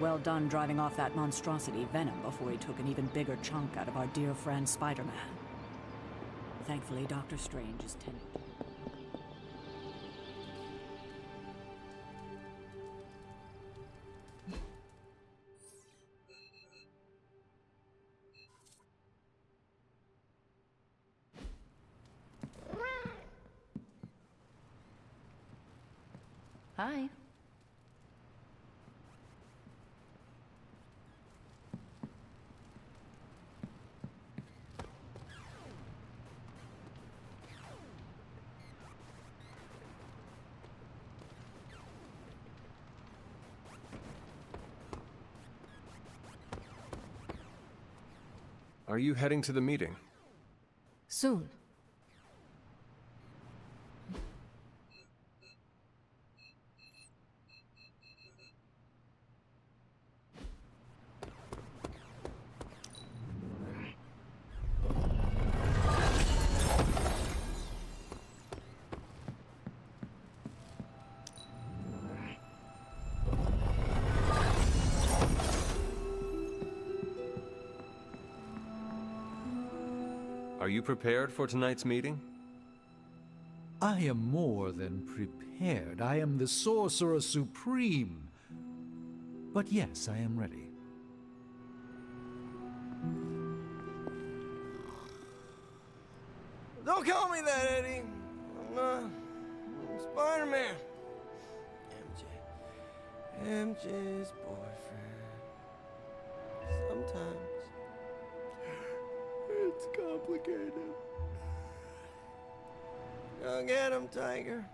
Well done driving off that monstrosity Venom before he took an even bigger chunk out of our dear friend Spider-Man. Thankfully, Doctor Strange is tending to... Hi. Are you heading to the meeting? Soon. Are you prepared for tonight's meeting? I am more than prepared. I am the Sorcerer Supreme. But yes, I am ready. Don't call me that, Eddie. I'm Spider-Man. MJ's boyfriend. Sometimes it's complicated. Go get him, Tiger.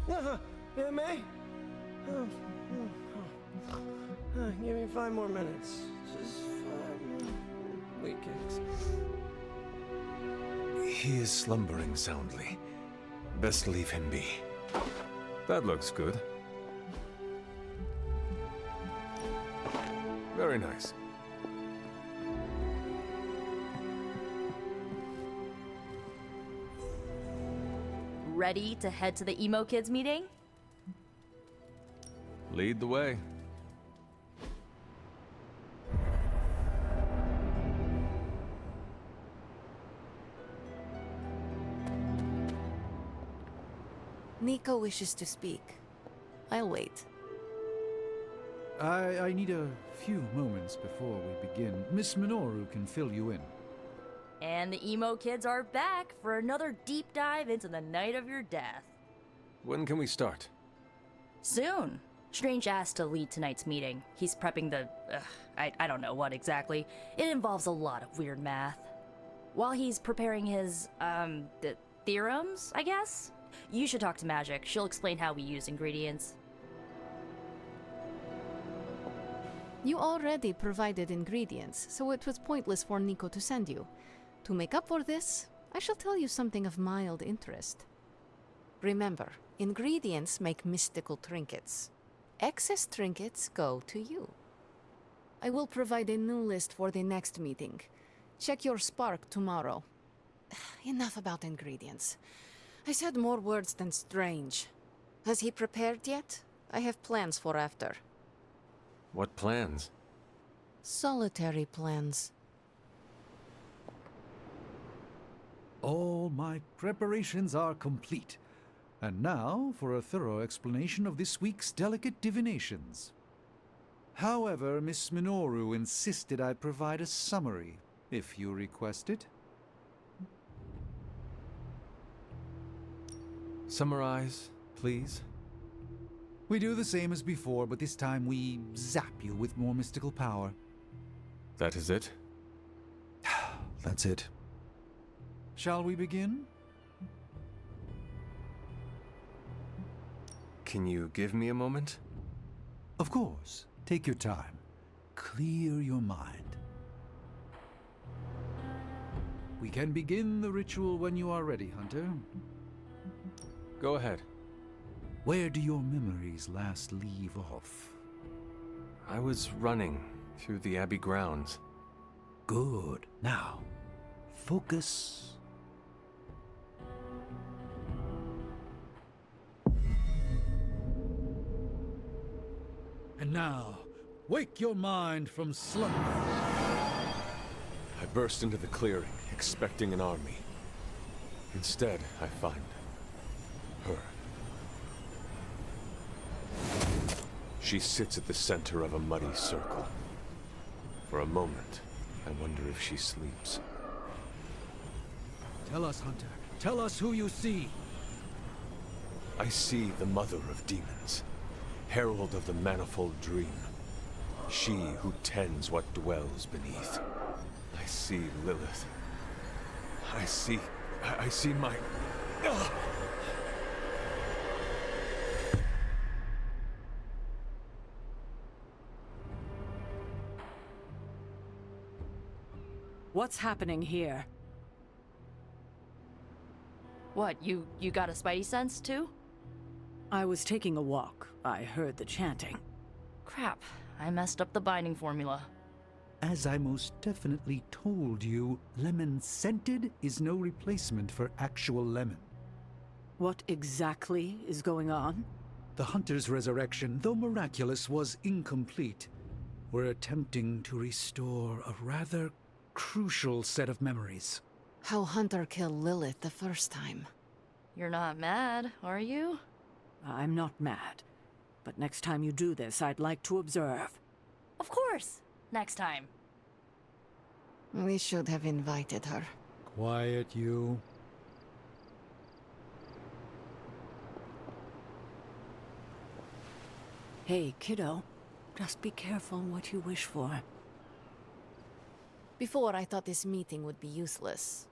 Yeah, May? Give me 5 more minutes. Just 5 more weak kicks. He is slumbering soundly. Best leave him be. That looks good. Very nice. Ready to head to the EMO KIDS meeting? Lead the way. Nico wishes to speak. I'll wait. I need a few moments before we begin. Miss Minoru can fill you in. And the EMO KIDS are back for another deep dive into the night of your death. When can we start? Soon. Strange asked to lead tonight's meeting. He's prepping the... I don't know what exactly. It involves a lot of weird math. While he's preparing his, the theorems, I guess? You should talk to Magic. She'll explain how we use ingredients. You already provided ingredients, so it was pointless for Nico to send you. To make up for this, I shall tell you something of mild interest. Remember, ingredients make mystical trinkets. Excess trinkets go to you. I will provide a new list for the next meeting. Check your spark tomorrow. Enough about ingredients. I said more words than Strange. Has he prepared yet? I have plans for after. What plans? Solitary plans. All my preparations are complete. And now for a thorough explanation of this week's delicate divinations. However, Miss Minoru insisted I provide a summary, if you request it. Summarize, please. We do the same as before, but this time we zap you with more mystical power. That is it? That's it. Shall we begin? Can you give me a moment? Of course. Take your time. Clear your mind. We can begin the ritual when you are ready, Hunter. Go ahead. Where do your memories last leave off? I was running through the Abbey grounds. Good. Now, focus. And now, Wake your mind from slumber. I burst into the clearing, expecting an army. Instead, I find her. She sits at the center of a muddy circle. For a moment, I wonder if she sleeps. Tell us, Hunter. Tell us who you see. I see the mother of demons, herald of the manifold dream. She who tends what dwells beneath. I see Lilith. I see my... Ugh! What's happening here? What, you got a spidey sense too? I was taking a walk. I heard the chanting. Crap, I messed up the binding formula. As I most definitely told you, lemon scented is no replacement for actual lemon. What exactly is going on? The Hunter's resurrection, though miraculous, was incomplete. We're attempting to restore a rather crucial set of memories. How Hunter killed Lilith the first time. You're not mad, are you? I'm not mad. But next time you do this, I'd like to observe. Of course! Next time. We should have invited her. Quiet, you. Hey, kiddo. Just be careful what you wish for. Before, I thought this meeting would be useless.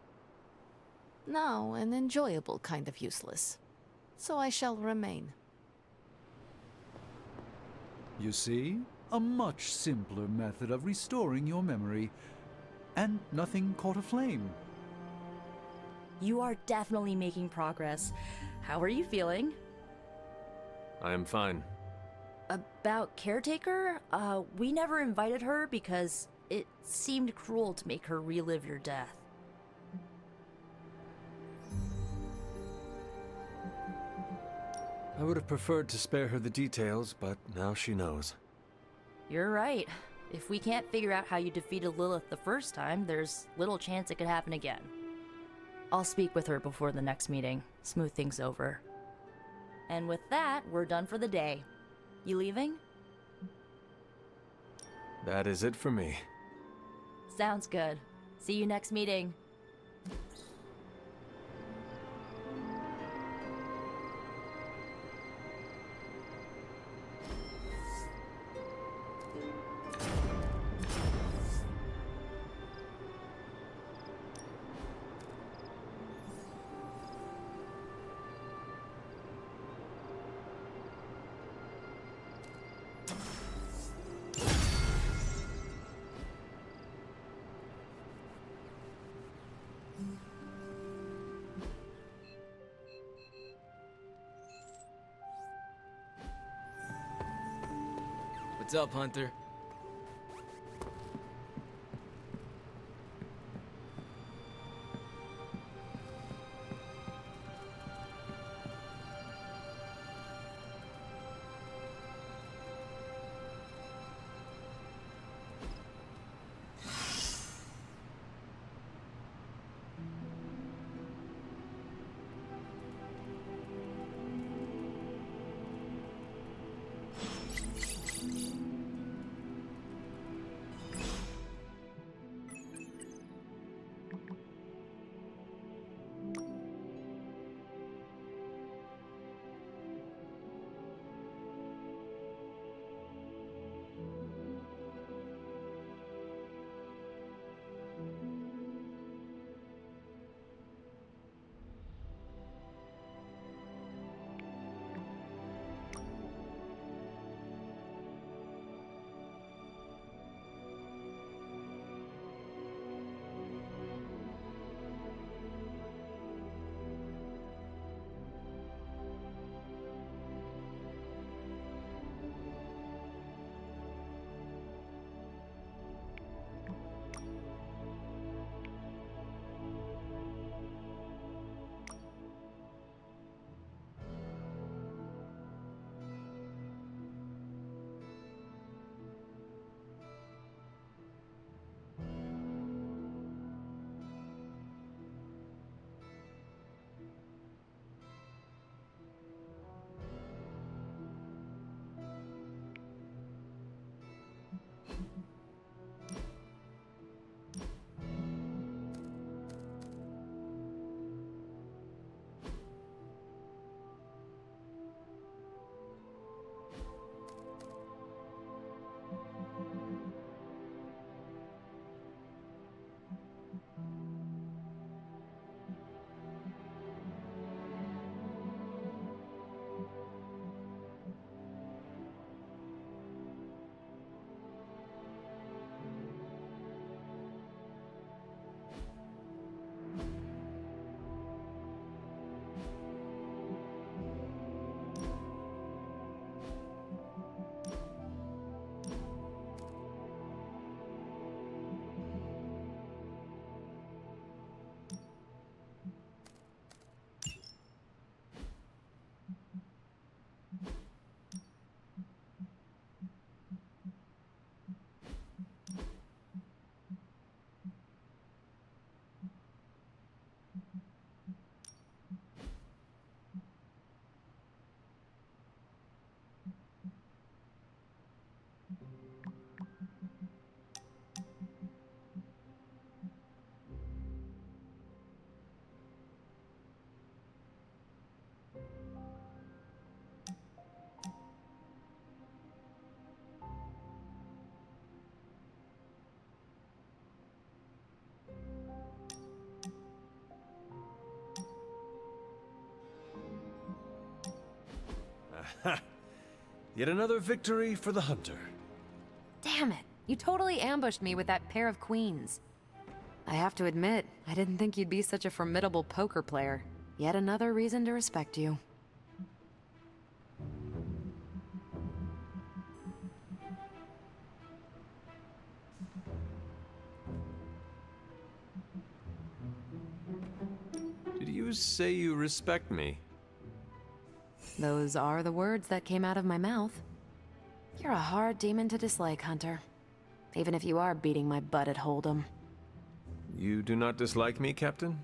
Now, an enjoyable kind of useless. So I shall remain. You see? A much simpler method of restoring your memory. And nothing caught aflame. You are definitely making progress. How are you feeling? I am fine. About Caretaker? We never invited her because it seemed cruel to make her relive your death. I would have preferred to spare her the details, but now she knows. You're right. If we can't figure out how you defeated Lilith the first time, there's little chance it could happen again. I'll speak with her before the next meeting, smooth things over. And with that, we're done for the day. You leaving? That is it for me. Sounds good. See you next meeting. What's up, Hunter? Yet another victory for the hunter. Damn it. You totally ambushed me with that pair of queens. I have to admit, I didn't think you'd be such a formidable poker player. Yet another reason to respect you. Did you say you respect me? Those are the words that came out of my mouth. You're a hard demon to dislike, Hunter. Even if you are beating my butt at Hold'em. You do not dislike me, Captain?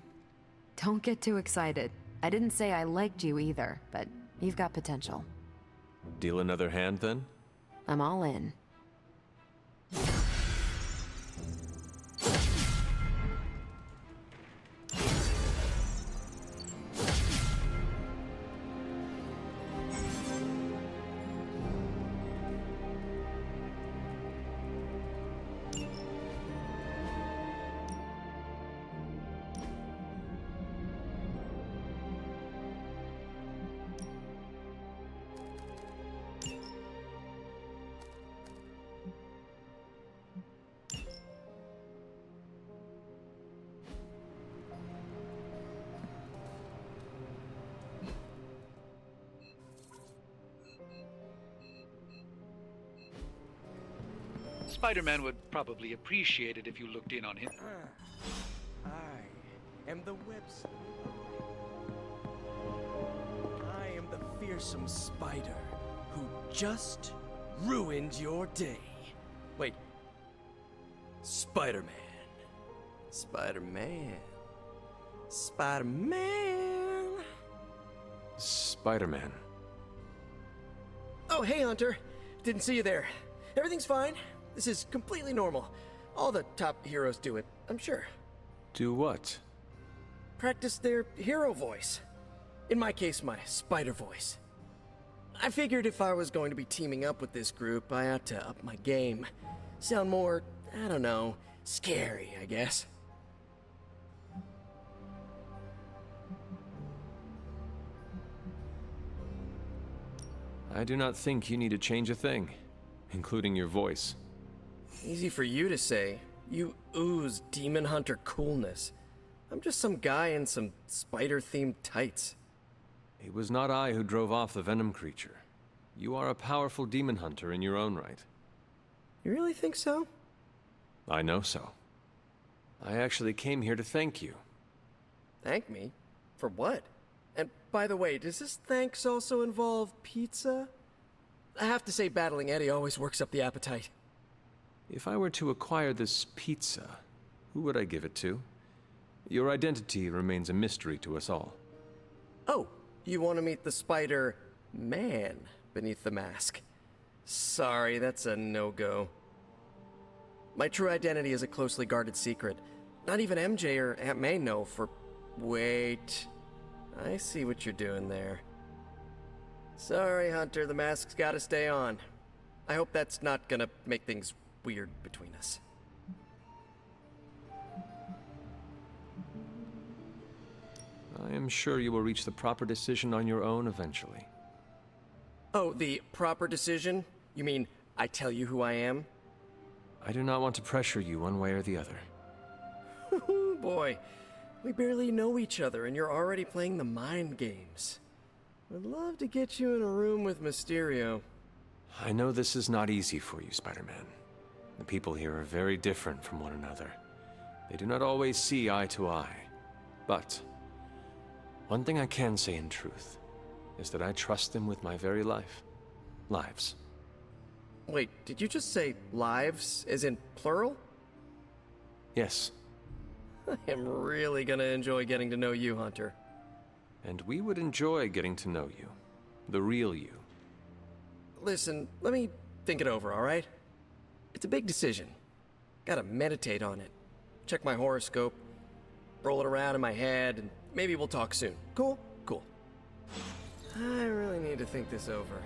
Don't get too excited. I didn't say I liked you either, but you've got potential. Deal another hand, then? I'm all in. Spider-Man would probably appreciate it if you looked in on him. I am the web sleuth. I am the fearsome spider who just ruined your day. Wait. Spider-Man. Spider-Man. Spider-Man. Spider-Man. Oh, hey, Hunter. Didn't see you there. Everything's fine. This is completely normal. All the top heroes do it, I'm sure. Do what? Practice their hero voice. In my case, my spider voice. I figured if I was going to be teaming up with this group, I ought to up my game. Sound more, I don't know, scary, I guess. I do not think you need to change a thing, including your voice. Easy for you to say. You ooze demon hunter coolness. I'm just some guy in some spider-themed tights. It was not I who drove off the venom creature. You are a powerful demon hunter in your own right. You really think so? I know so. I actually came here to thank you. Thank me? For what? And by the way, does this thanks also involve pizza? I have to say battling Eddie always works up the appetite. If I were to acquire this pizza, who would I give it to? Your identity remains a mystery to us all. Oh, you want to meet the Spider-Man beneath the mask. Sorry, that's a no-go. My true identity is a closely guarded secret. Not even MJ or Aunt May know for... Wait. I see what you're doing there. Sorry, Hunter, the mask's gotta stay on. I hope that's not gonna make things weird between us. I am sure you will reach the proper decision on your own eventually. Oh, the proper decision? You mean I tell you who I am? I do not want to pressure you one way or the other. Boy, we barely know each other and you're already playing the mind games. I'd love to get you in a room with Mysterio. I know this is not easy for you, Spider-Man. The people here are very different from one another. They do not always see eye to eye. But one thing I can say in truth is that I trust them with my very lives. Wait, did you just say lives, as in plural? Yes, I am really gonna enjoy getting to know you, Hunter. and we would enjoy getting to know you. The real you. Listen, let me think it over, alright? It's a big decision. Gotta meditate on it. Check my horoscope, roll it around in my head, and maybe we'll talk soon. Cool? Cool. I really need to think this over.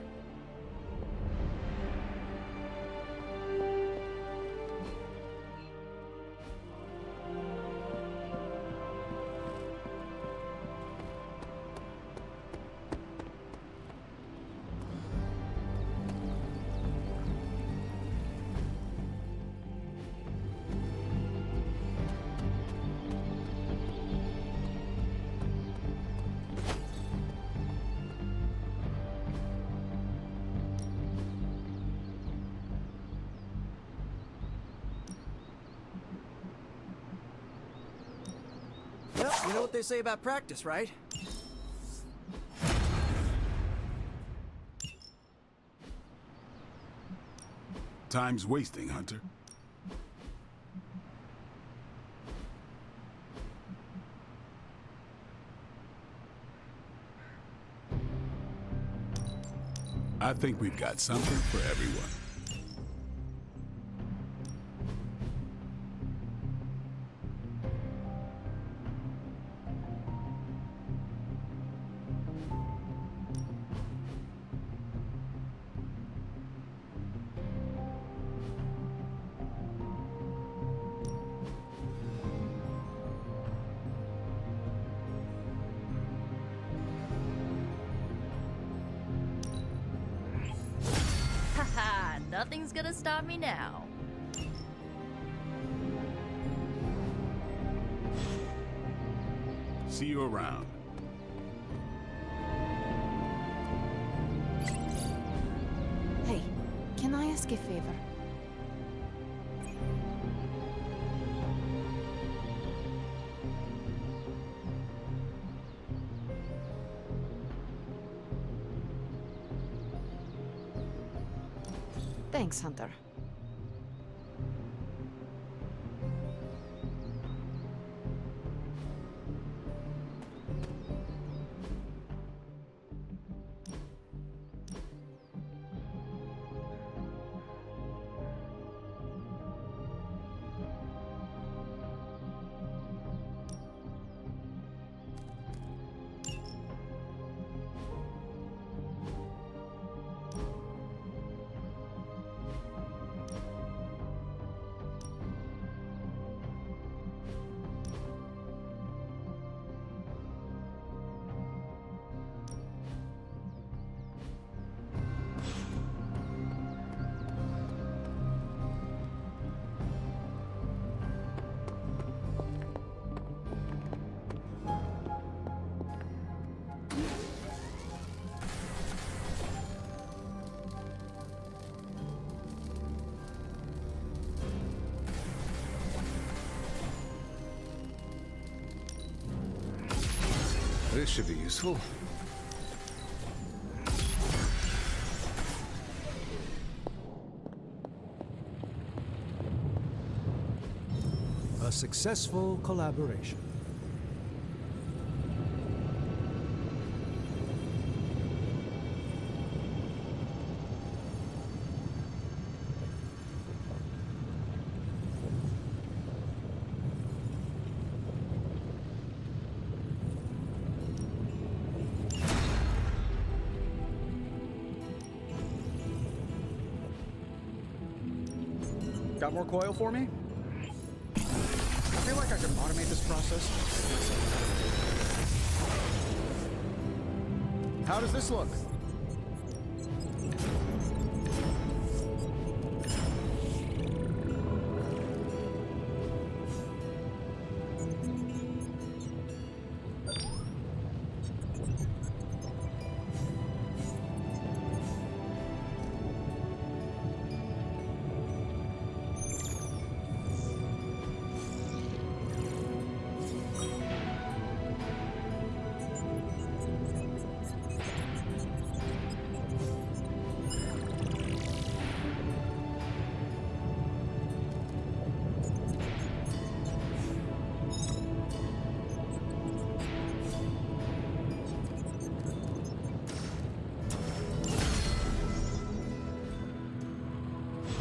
Well, you know what they say about practice, right? Time's wasting, Hunter. I think we've got something for everyone. Haha, nothing's gonna stop me now. See you around. Hey, can I ask a favor? Thanks, Hunter. This should be useful. A successful collaboration. Got more coil for me? I feel like I could automate this process. How does this look?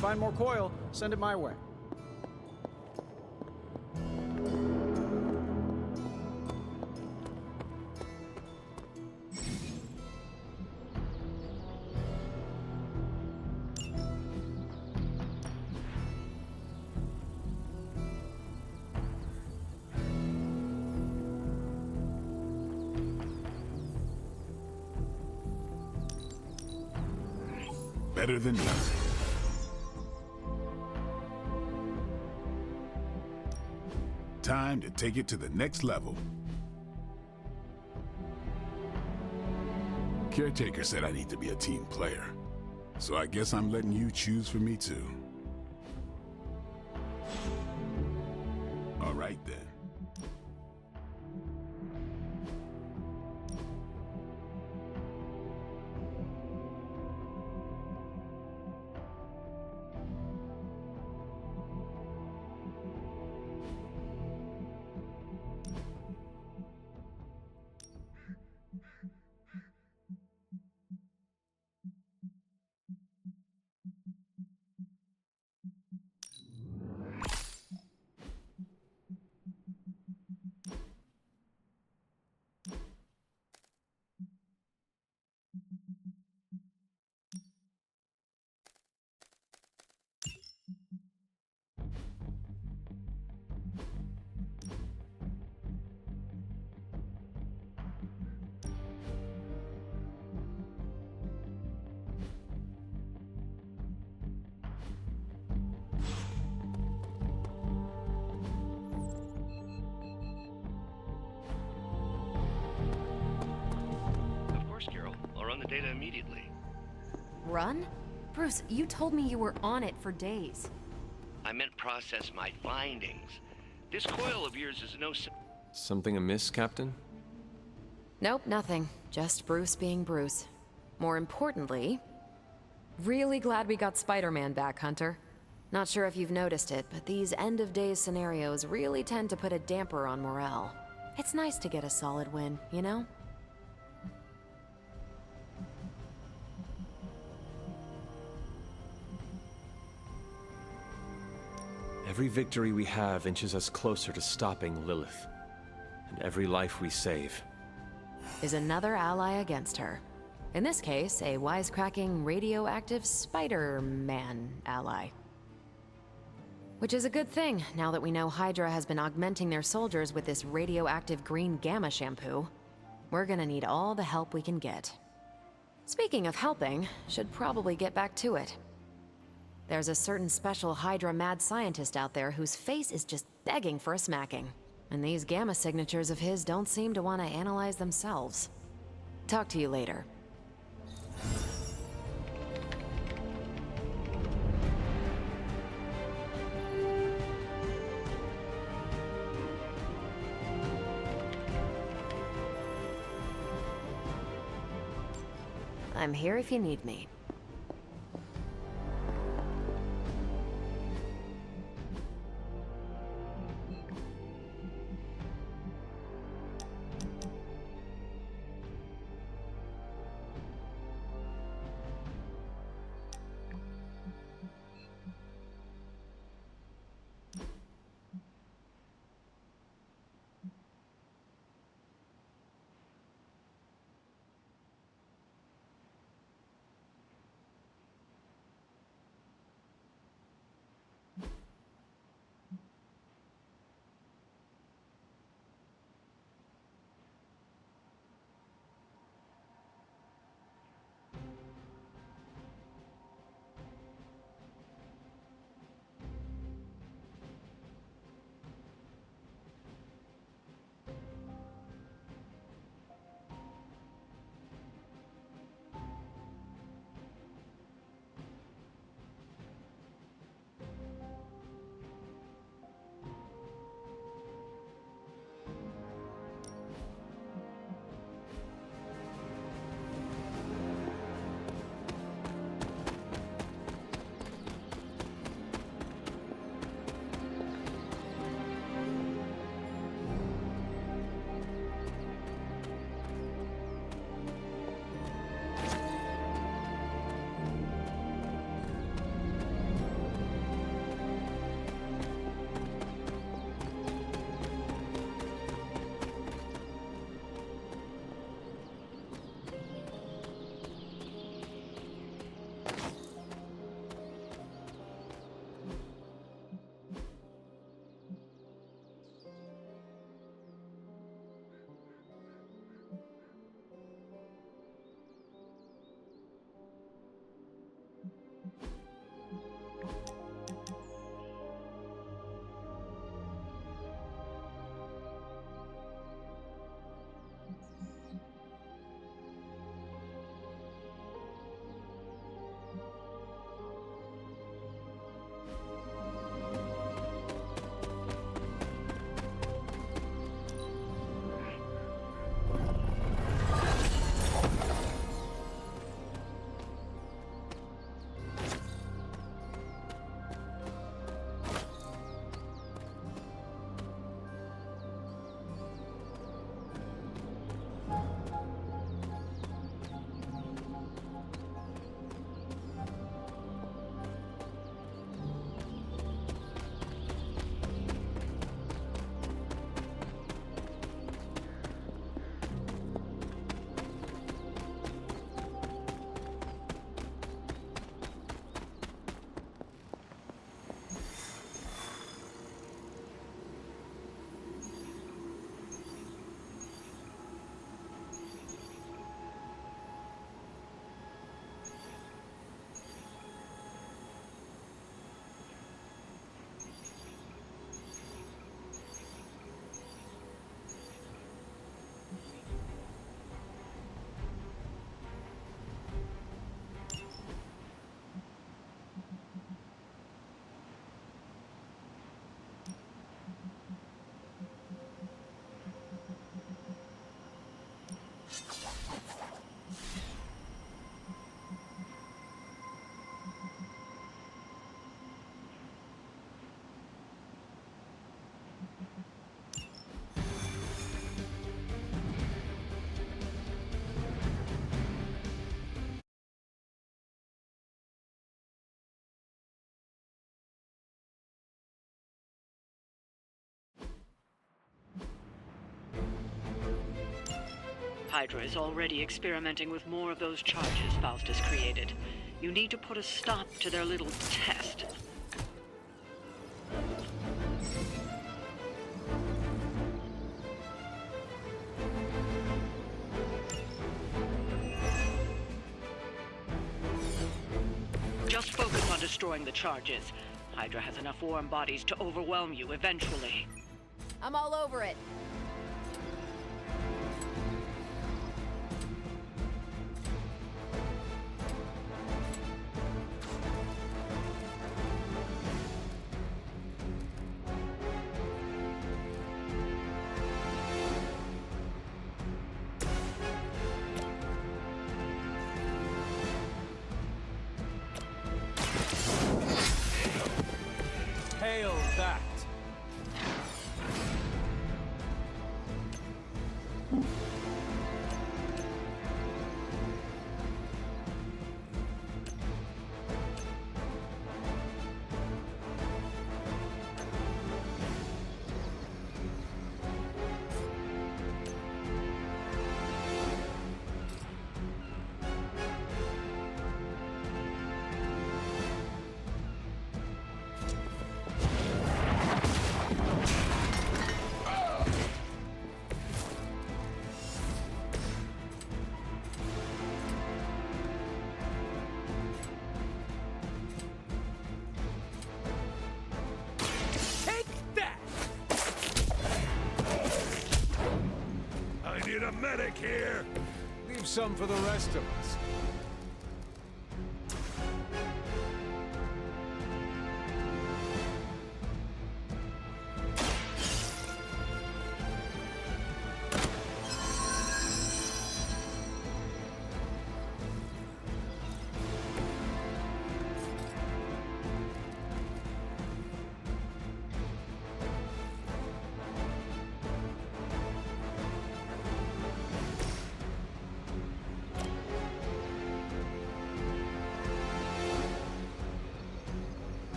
Find more coil, send it my way. Better than nothing. Time to take it to the next level. Caretaker said I need to be a team player, so I guess I'm letting you choose for me too. All right then. the data immediately. Run? Bruce, you told me you were on it for days. I meant process my findings. This coil of yours is no... Something amiss, Captain? Nope, nothing. Just Bruce being Bruce. More importantly, really glad we got Spider-Man back, Hunter. Not sure if you've noticed it, but these end-of-days scenarios really tend to put a damper on morale. It's nice to get a solid win, you know? Every victory we have inches us closer to stopping Lilith. And every life we save is another ally against her. In this case, a wisecracking, radioactive Spider-Man ally. Which is a good thing, now that we know Hydra has been augmenting their soldiers with this radioactive green gamma shampoo. We're gonna need all the help we can get. Speaking of helping, should probably get back to it. There's a certain special Hydra mad scientist out there whose face is just begging for a smacking. And these gamma signatures of his don't seem to want to analyze themselves. Talk to you later. I'm here if you need me. Hydra is already experimenting with more of those charges Faustus created. You need to put a stop to their little test. Just focus on destroying the charges. Hydra has enough warm bodies to overwhelm you eventually. I'm all over it. Hail that! Need a medic here! Leave some for the rest of us.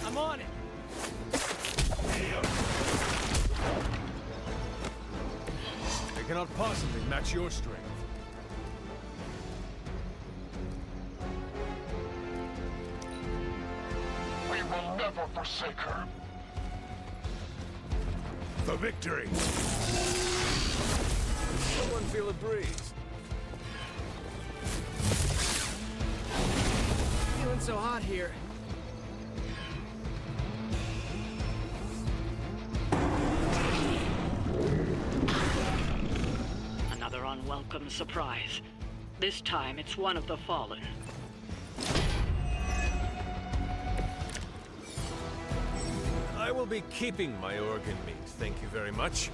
I'm on it! They cannot possibly match your strength. We will never forsake her. For victory! Someone feel a breeze. Feeling so hot here. Another unwelcome surprise. This time it's one of the Fallen. I will be keeping my organ meat, thank you very much.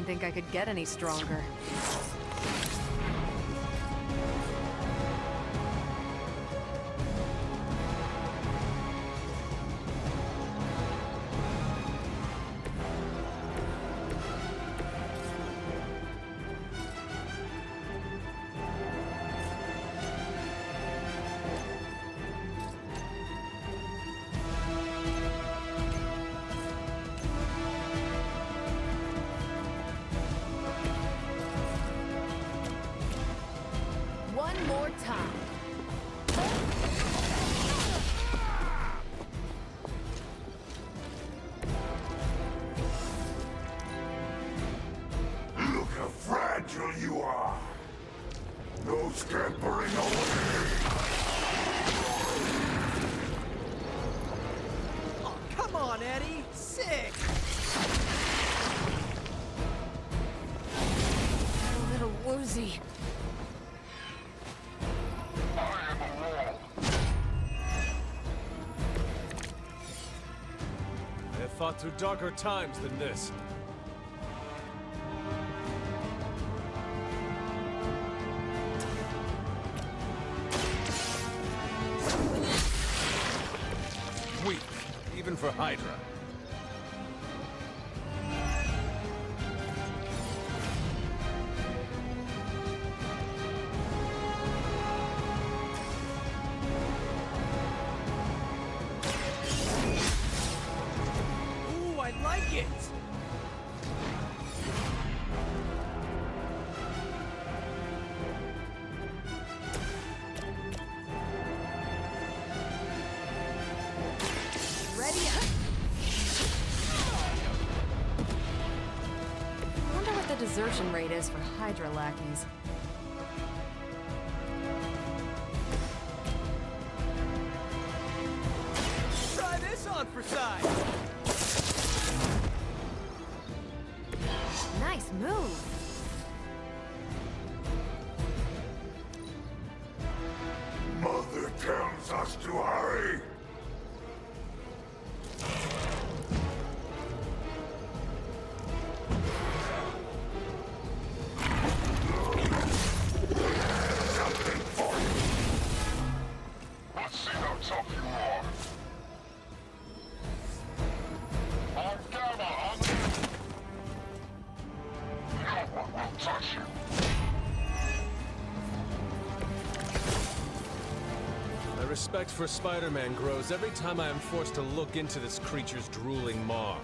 didn't think I could get any stronger. One more time. Look how fragile you are. No scampering away. Oh, come on, Eddie. Sick. A little woozy. I have fought through darker times than this. Weak, even for Hydra. Ooh, I like it. Ready up. Wonder what the desertion rate is for Hydra lackeys. Try this on for size. Nice move. Mother tells us to hurry. Something for you. Let's see how tough you are. On Gamma, no one will touch you. My respect for Spider-Man grows every time I am forced to look into this creature's drooling maw.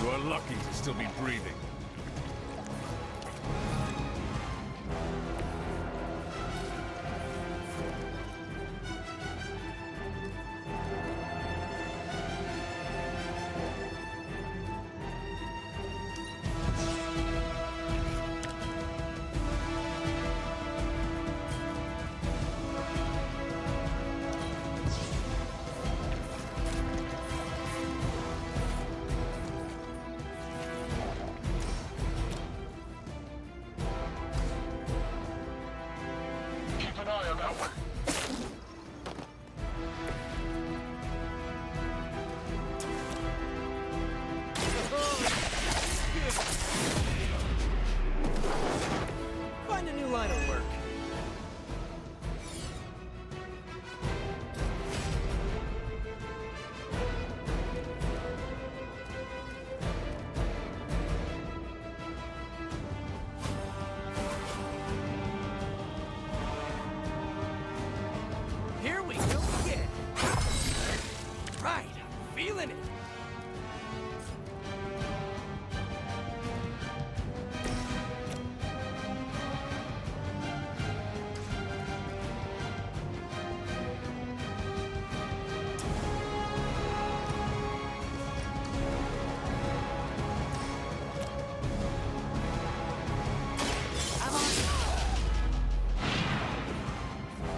You are lucky to still be breathing. Keep an eye on that one. Find a new line of work. Here we go again. Right, I'm feeling it.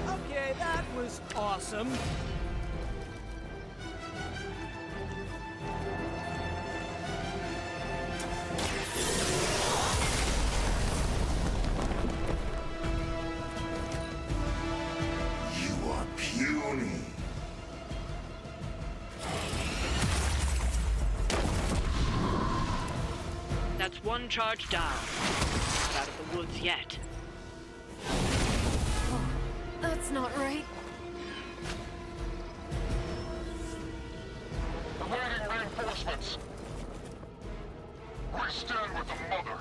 Okay, that was awesome. one charge down. Not out of the woods yet. Oh, that's not right. Awaiting reinforcements. We stand with the mother.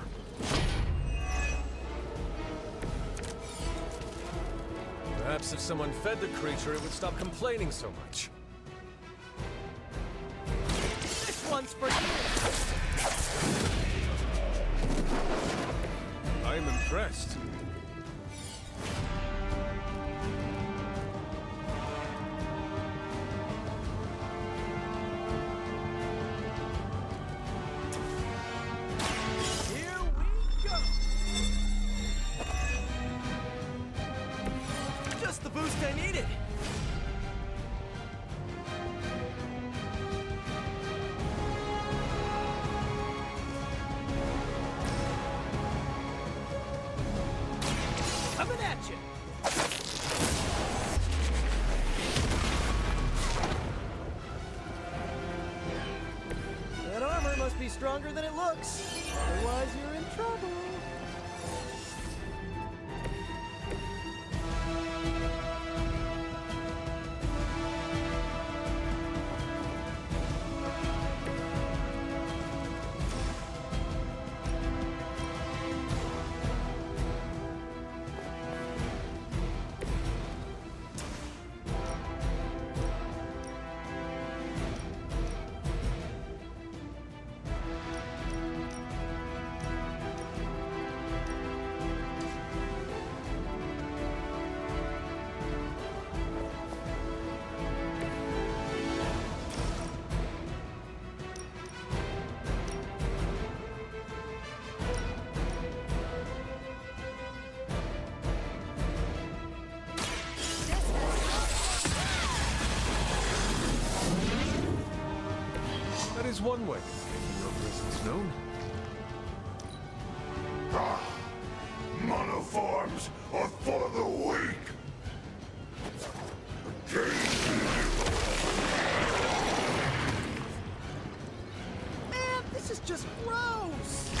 Perhaps if someone fed the creature, it would stop complaining so much. This one's for you! I'm impressed. Here we go! Just the boost I needed! Coming at you! That armor must be stronger than it looks. Otherwise, you're in trouble. That is one way of making your presence known. Monoforms are for the weak. Man, this is just gross!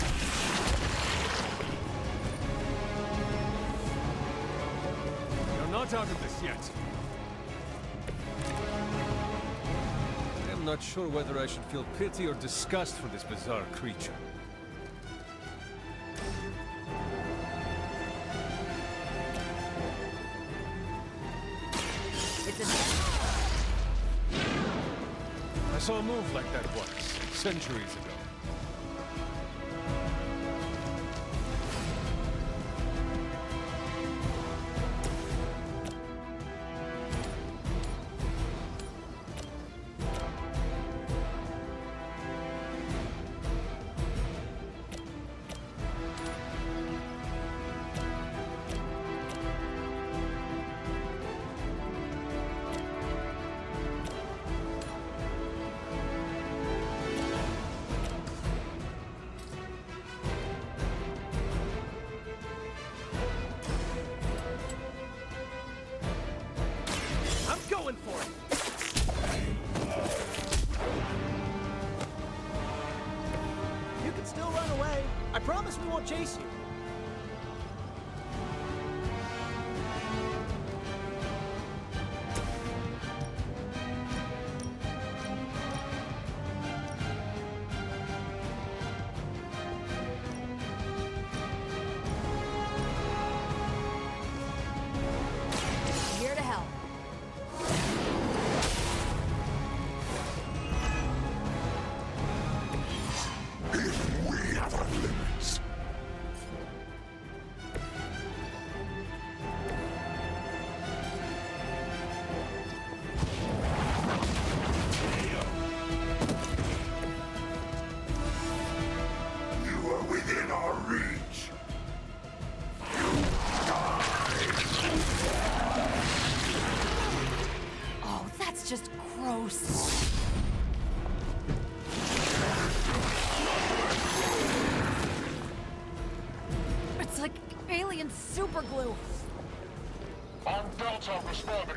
You're not out of this yet. I'm not sure whether I should feel pity or disgust for this bizarre creature. I saw a move like that once, centuries ago. I'm going for it! You can still run away. I promise we won't chase you. Here to help. We have our limits. You are within our reach. Oh, that's just gross. It's like alien super glue. On Delta responding.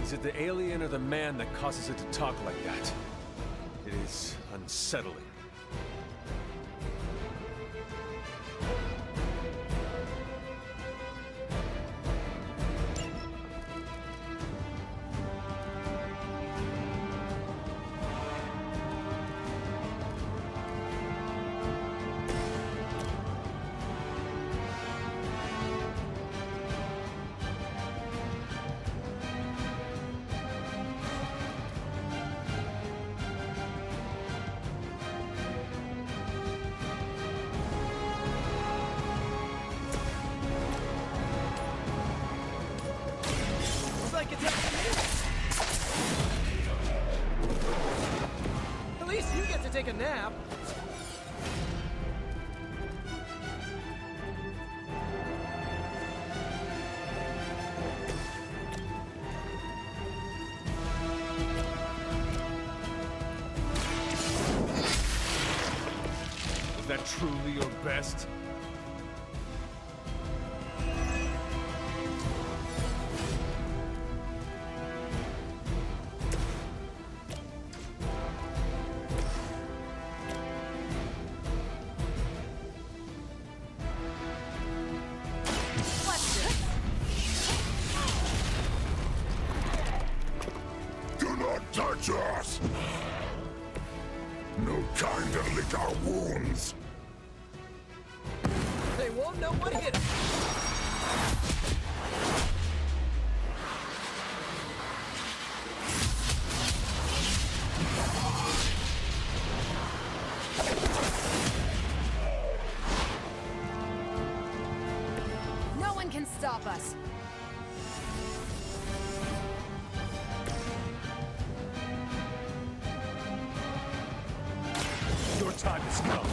Is it the alien or the man that causes it to talk like that? is unsettling. Like it's at least you get to take a nap. Is that truly your best? Do not touch us! No time to lick our wounds! They won't know what hit 'em. No one can stop us. Your time has come.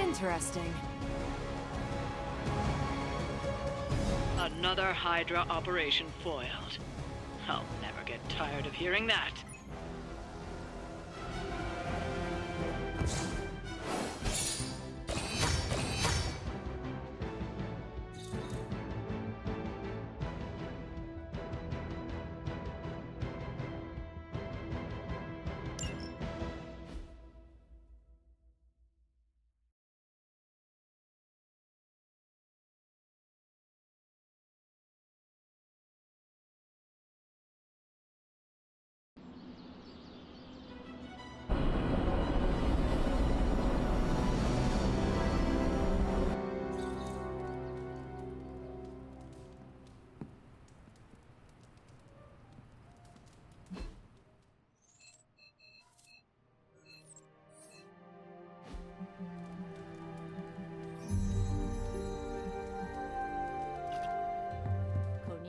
Interesting. Another Hydra operation foiled. I'll never get tired of hearing that.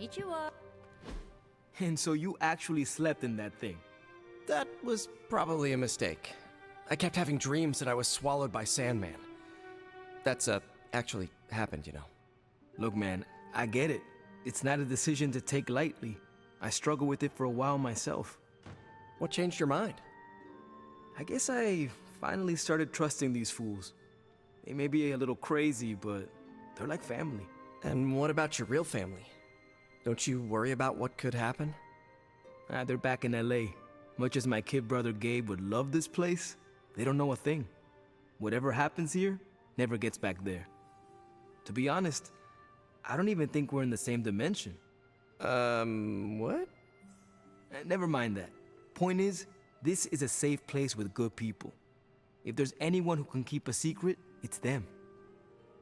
Konnichiwa. And so you actually slept in that thing? That was probably a mistake. I kept having dreams that I was swallowed by Sandman. That's, actually happened, you know. Look, man, I get it. It's not a decision to take lightly. I struggled with it for a while myself. What changed your mind? I guess I finally started trusting these fools. They may be a little crazy, but they're like family. And what about your real family? Don't you worry about what could happen? They're back in LA. Much as my kid brother Gabe would love this place, they don't know a thing. Whatever happens here never gets back there. To be honest, I don't even think we're in the same dimension. What? Never mind that. Point is, this is a safe place with good people. If there's anyone who can keep a secret, it's them.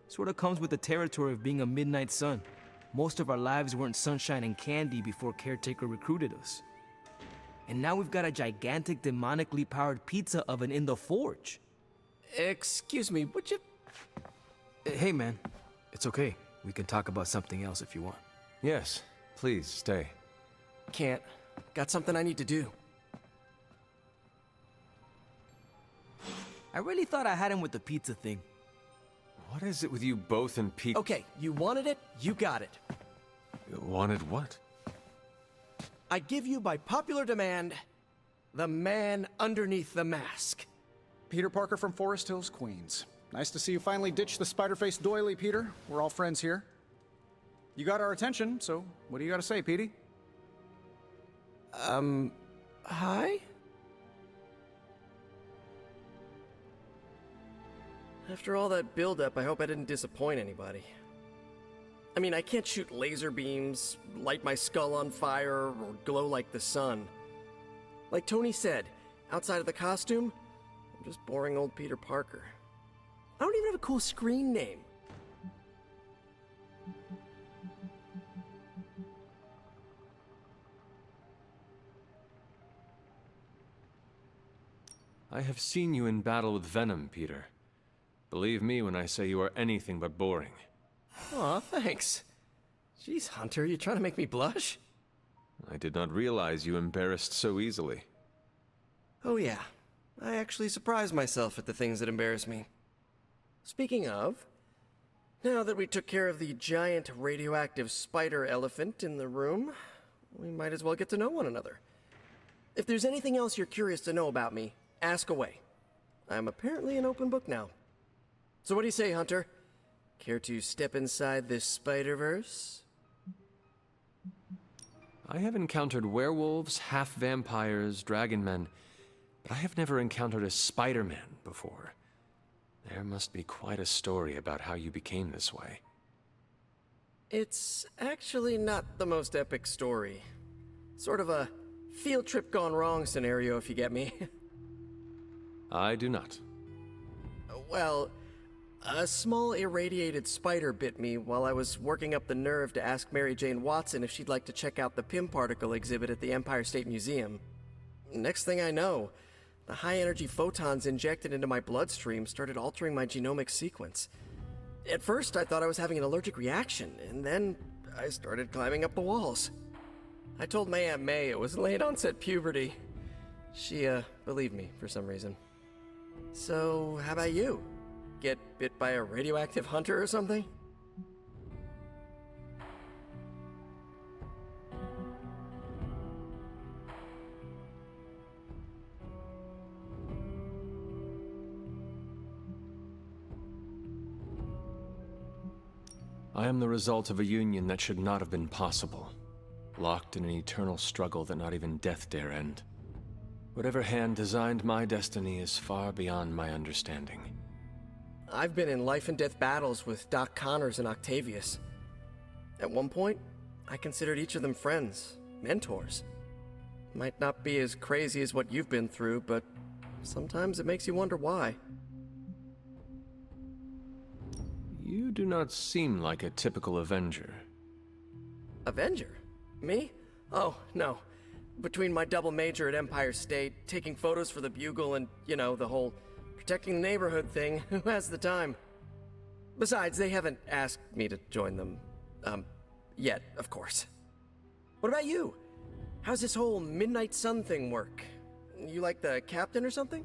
Sort of comes with the territory of being a midnight sun. Most of our lives weren't sunshine and candy before Caretaker recruited us. And now we've got a gigantic demonically powered pizza oven in the forge. Excuse me, would you... Hey man, it's okay. We can talk about something else if you want. Yes, please stay. Can't. Got something I need to do. I really thought I had him with the pizza thing. What is it with you both and Pete? Okay, you wanted it, you got it. You wanted what? I give you by popular demand, the man underneath the mask. Peter Parker from Forest Hills, Queens. Nice to see you finally ditch the spider-faced doily, Peter. We're all friends here. You got our attention, so what do you got to say, Petey? Hi? After all that build-up, I hope I didn't disappoint anybody. I mean, I can't shoot laser beams, light my skull on fire, or glow like the sun. Like Tony said, outside of the costume, I'm just boring old Peter Parker. I don't even have a cool screen name. I have seen you in battle with Venom, Peter. Believe me when I say you are anything but boring. Aw, thanks. Jeez, Hunter, you trying to make me blush? I did not realize you embarrassed so easily. Oh yeah, I actually surprise myself at the things that embarrass me. Speaking of, now that we took care of the giant radioactive spider elephant in the room, we might as well get to know one another. If there's anything else you're curious to know about me, ask away. I'm apparently an open book now. So what do you say, Hunter? Care to step inside this Spider-Verse? I have encountered werewolves, half-vampires, dragon men, but I have never encountered a Spider-Man before. There must be quite a story about how you became this way. It's actually not the most epic story. Sort of a field trip gone wrong scenario, if you get me. I do not. Well, a small irradiated spider bit me while I was working up the nerve to ask Mary Jane Watson if she'd like to check out the Pym particle exhibit at the Empire State Museum. Next thing I know, the high-energy photons injected into my bloodstream started altering my genomic sequence. At first, I thought I was having an allergic reaction, and then I started climbing up the walls. I told my Aunt May it was late-onset puberty. She, believed me for some reason. So, how about you? Get bit by a radioactive hunter or something? I am the result of a union that should not have been possible. Locked in an eternal struggle that not even death dare end. Whatever hand designed my destiny is far beyond my understanding. I've been in life and death battles with Doc Connors and Octavius. At one point, I considered each of them friends, mentors. Might not be as crazy as what you've been through, but sometimes it makes you wonder why. You do not seem like a typical Avenger. Avenger? Me? Oh, no. Between my double major at Empire State, taking photos for the Bugle, and, you know, the whole protecting the neighborhood thing, who has the time? Besides, they haven't asked me to join them, yet, of course. What about you? How's this whole Midnight Sun thing work? You like the captain or something?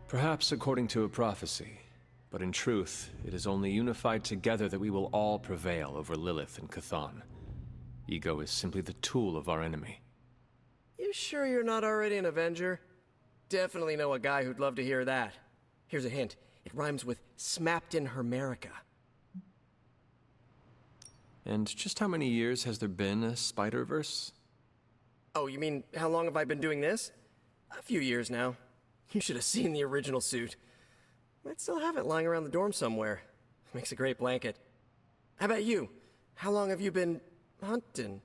Perhaps according to a prophecy, but in truth, it is only unified together that we will all prevail over Lilith and Chthon. Ego is simply the tool of our enemy. You sure you're not already an Avenger? Definitely know a guy who'd love to hear that. Here's a hint. It rhymes with smapped in Hermerica. And just how many years has there been a Spider-Verse? Oh, you mean how long have I been doing this? A few years now. You should have seen the original suit. Might still have it lying around the dorm somewhere. Makes a great blanket. How about you? How long have you been hunting?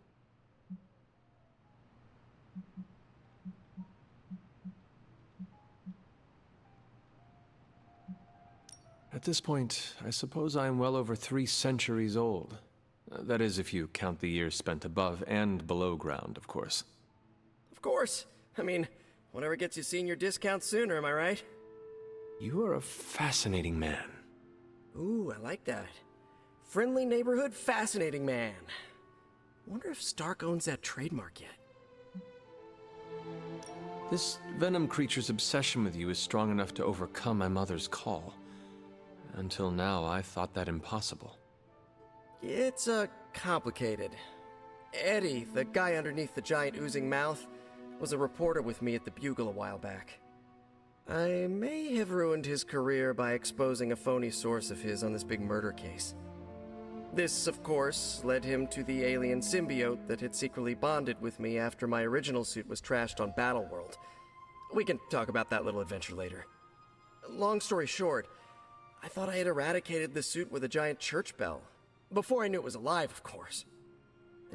At this point, I suppose I am well over 3 centuries old. That is, if you count the years spent above and below ground, of course. Of course. I mean, whatever gets you senior discounts sooner, am I right? You are a fascinating man. Ooh, I like that. Friendly neighborhood, fascinating man. Wonder if Stark owns that trademark yet. This Venom creature's obsession with you is strong enough to overcome my mother's call. Until now, I thought that impossible. It's, complicated. Eddie, the guy underneath the giant oozing mouth, was a reporter with me at the Bugle a while back. I may have ruined his career by exposing a phony source of his on this big murder case. This, of course, led him to the alien symbiote that had secretly bonded with me after my original suit was trashed on Battleworld. We can talk about that little adventure later. Long story short, I thought I had eradicated the suit with a giant church bell. Before I knew it was alive, of course.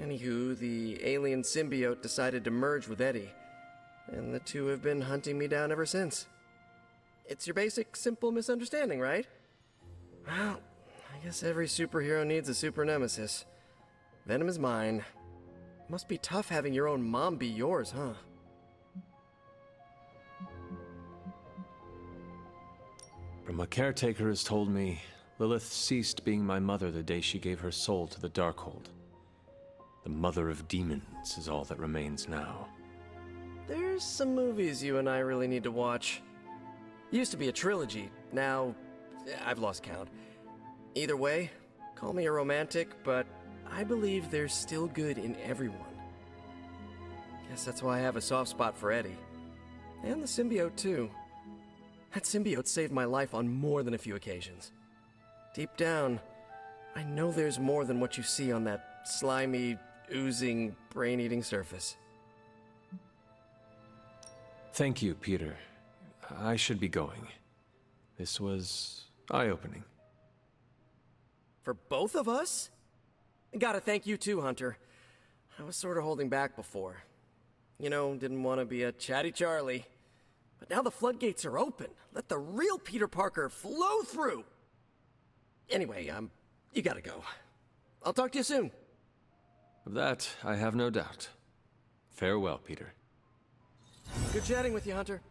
Anywho, the alien symbiote decided to merge with Eddie, and the two have been hunting me down ever since. It's your basic, simple misunderstanding, right? Well, I guess every superhero needs a super nemesis. Venom is mine. Must be tough having your own mom be yours, huh? From what caretaker has told me, Lilith ceased being my mother the day she gave her soul to the Darkhold. The mother of demons is all that remains now. There's some movies you and I really need to watch. Used to be a trilogy, now I've lost count. Either way, call me a romantic, but I believe there's still good in everyone. Guess that's why I have a soft spot for Eddie. And the symbiote, too. That symbiote saved my life on more than a few occasions. Deep down, I know there's more than what you see on that slimy, oozing, brain-eating surface. Thank you, Peter. I should be going. This was eye-opening. For both of us? Gotta thank you too, Hunter. I was sort of holding back before. You know, didn't want to be a chatty Charlie. But now the floodgates are open. Let the real Peter Parker flow through! Anyway, you gotta go. I'll talk to you soon. Of that, I have no doubt. Farewell, Peter. Good chatting with you, Hunter.